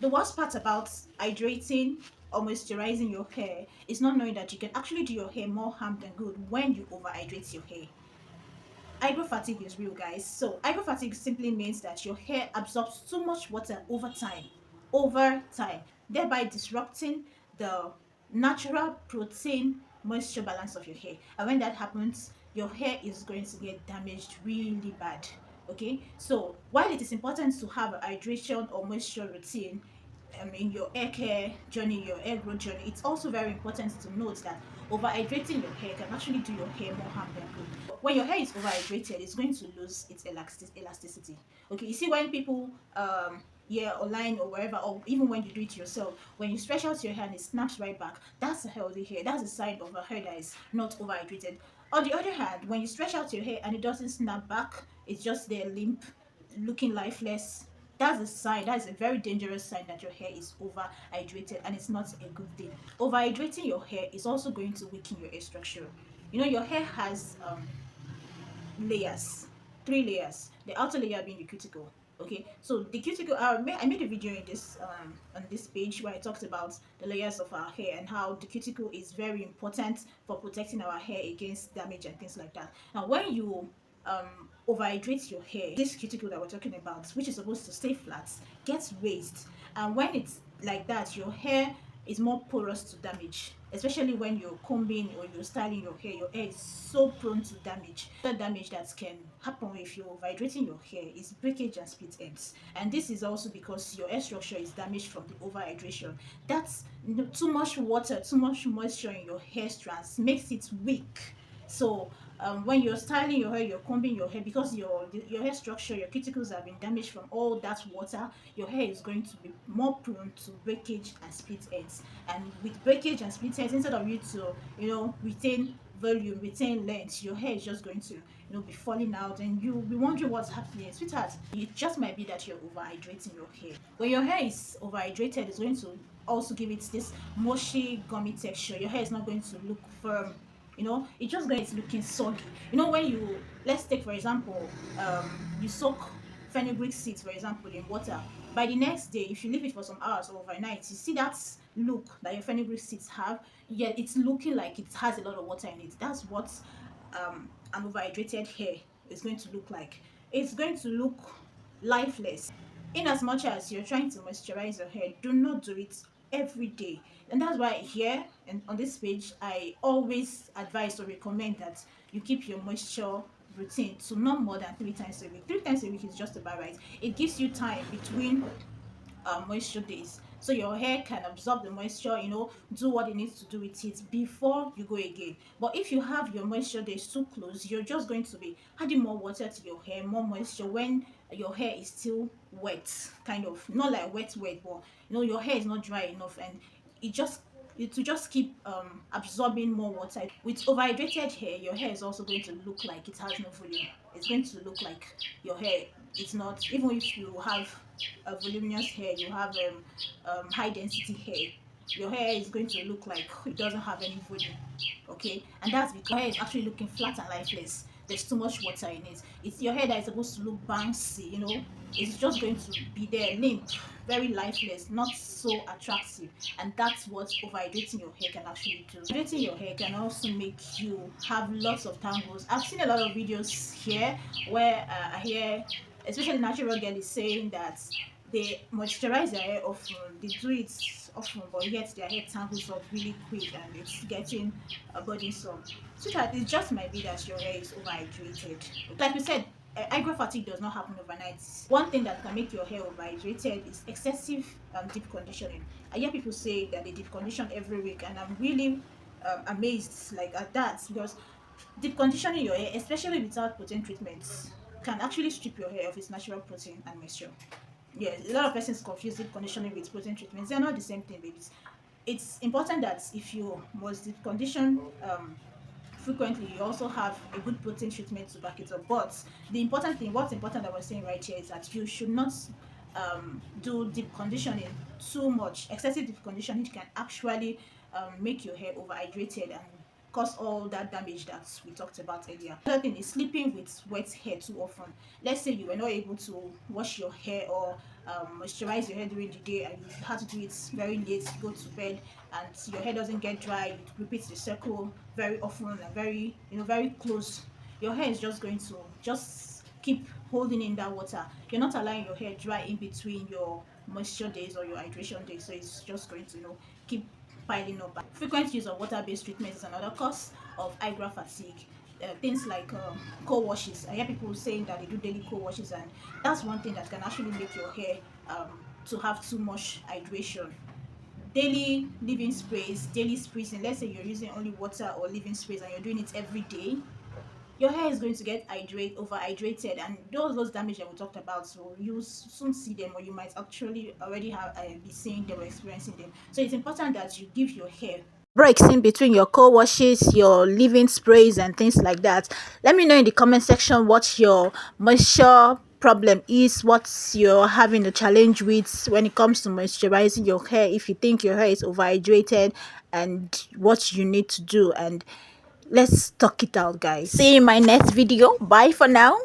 The worst part about hydrating or moisturizing your hair is not knowing that you can actually do your hair more harm than good when you overhydrate your hair. Hydro fatigue is real, guys. So hydro fatigue simply means that your hair absorbs too much water over time, thereby disrupting the natural protein moisture balance of your hair. And when that happens, your hair is going to get damaged really bad. Okay, so while it is important to have a hydration or moisture routine in your hair care journey, your hair growth journey, it's also very important to note that overhydrating your hair can actually do your hair more harm than good. When your hair is overhydrated, it's going to lose its elasticity. Okay, you see when people yeah, online or wherever, or even when you do it yourself, when you stretch out your hair and it snaps right back, that's a healthy hair. That's a sign of a hair that is not overhydrated. On the other hand, when you stretch out your hair and it doesn't snap back, it's just there limp, looking lifeless, that's a sign, that's a very dangerous sign that your hair is overhydrated, and it's not a good thing. Overhydrating your hair is also going to weaken your hair structure. You know, your hair has layers, three layers, the outer layer being the cuticle. Okay, so the cuticle, I made a video in this on this page where I talked about the layers of our hair and how the cuticle is very important for protecting our hair against damage and things like that. Now when you overhydrate your hair, this cuticle that we're talking about, which is supposed to stay flat, gets raised, and when it's like that, your hair is more porous to damage, especially when you're combing or you're styling your hair. Your hair is so prone to damage. The damage that can happen if you're overhydrating your hair is breakage and split ends, and this is also because your hair structure is damaged from the overhydration. That's, you know, too much water, too much moisture in your hair strands makes it weak. So when you're styling your hair, you're combing your hair, because your hair structure, your cuticles have been damaged from all that water, your hair is going to be more prone to breakage and split ends. And with breakage and split ends, instead of you to, you know, retain volume, retain length, your hair is just going to, you know, be falling out, and you'll be wondering what's happening. Sweetheart, it just might be that you're overhydrating your hair. When your hair is overhydrated, it's going to also give it this mushy, gummy texture. Your hair is not going to look firm, you know, it's just going to looking soggy. You know, when you, let's take for example, you soak fenugreek seeds for example in water. By the next day, if you leave it for some hours or overnight, you see that look that your fenugreek seeds have, yet it's looking like it has a lot of water in it. That's what an overhydrated hair is going to look like. It's going to look lifeless. In as much as you're trying to moisturize your hair, do not do it every day. And that's why here and on this page, I always advise or recommend that you keep your moisture routine to not more than 3 times a week. 3 times a week is just about right. It gives you time between moisture days, so your hair can absorb the moisture, you know, do what it needs to do with it before you go again. But if you have your moisture days too close, you're just going to be adding more water to your hair, more moisture, when your hair is still wet, kind of not like wet but you know, your hair is not dry enough, and it just, it will just keep absorbing more water. With overhydrated hair, your hair is also going to look like it has no volume. It's going to look like your hair, it's not, even if you have a voluminous hair, you have high density hair, your hair is going to look like it doesn't have any volume. Okay, and that's because your hair is actually looking flat and lifeless. There's too much water in it. It's your hair that is supposed to look bouncy, you know, it's just going to be there limp, very lifeless, not so attractive. And that's what overhydrating your hair can actually do. Overhydrating your hair can also make you have lots of tangles. I've seen a lot of videos here where I hear, especially natural girl is saying that they moisturize their hair often, they do it often, but yet their hair tangles up really quick and it's getting burdensome. So that it just might be that your hair is overhydrated. Like we said, hydro fatigue does not happen overnight. One thing that can make your hair overhydrated is excessive deep conditioning. I hear people say that they deep condition every week, and I'm really amazed like at that, because deep conditioning your hair, especially without protein treatments, can actually strip your hair of its natural protein and moisture. Yes, a lot of persons confuse deep conditioning with protein treatments. They're not the same thing, babies. It's important that if you must deep condition frequently, you also have a good protein treatment to back it up. But the important thing, what's important that we're saying right here, is that you should not do deep conditioning too much. Excessive deep conditioning can actually make your hair overhydrated and cause all that damage that we talked about earlier. Another thing is sleeping with wet hair too often. Let's say you were not able to wash your hair, or moisturize your hair during the day and you have to do it very late, go to bed, and your hair doesn't get dry, it repeats the circle very often and very, very close, your hair is just going to just keep holding in that water. You're not allowing your hair dry in between your moisture days or your hydration days, so it's just going to keep piling up. Frequent use of water-based treatment is another cause of eye graft fatigue. Things like cold washes. I hear people saying that they do daily cold washes, and that's one thing that can actually make your hair to have too much hydration. Daily leave-in sprays, daily spritzing. Let's say you're using only water or leave-in sprays and you're doing it every day, your hair is going to get overhydrated, and those damage that we talked about, so you'll soon see them, or you might actually already have be seeing them or experiencing them. So it's important that you give your hair breaks in between your co-washes, your leave-in sprays and things like that. Let me know in the comment section what your moisture problem is, what you're having a challenge with when it comes to moisturizing your hair, if you think your hair is overhydrated, and what you need to do, and let's talk it out, guys. See you in my next video. Bye for now.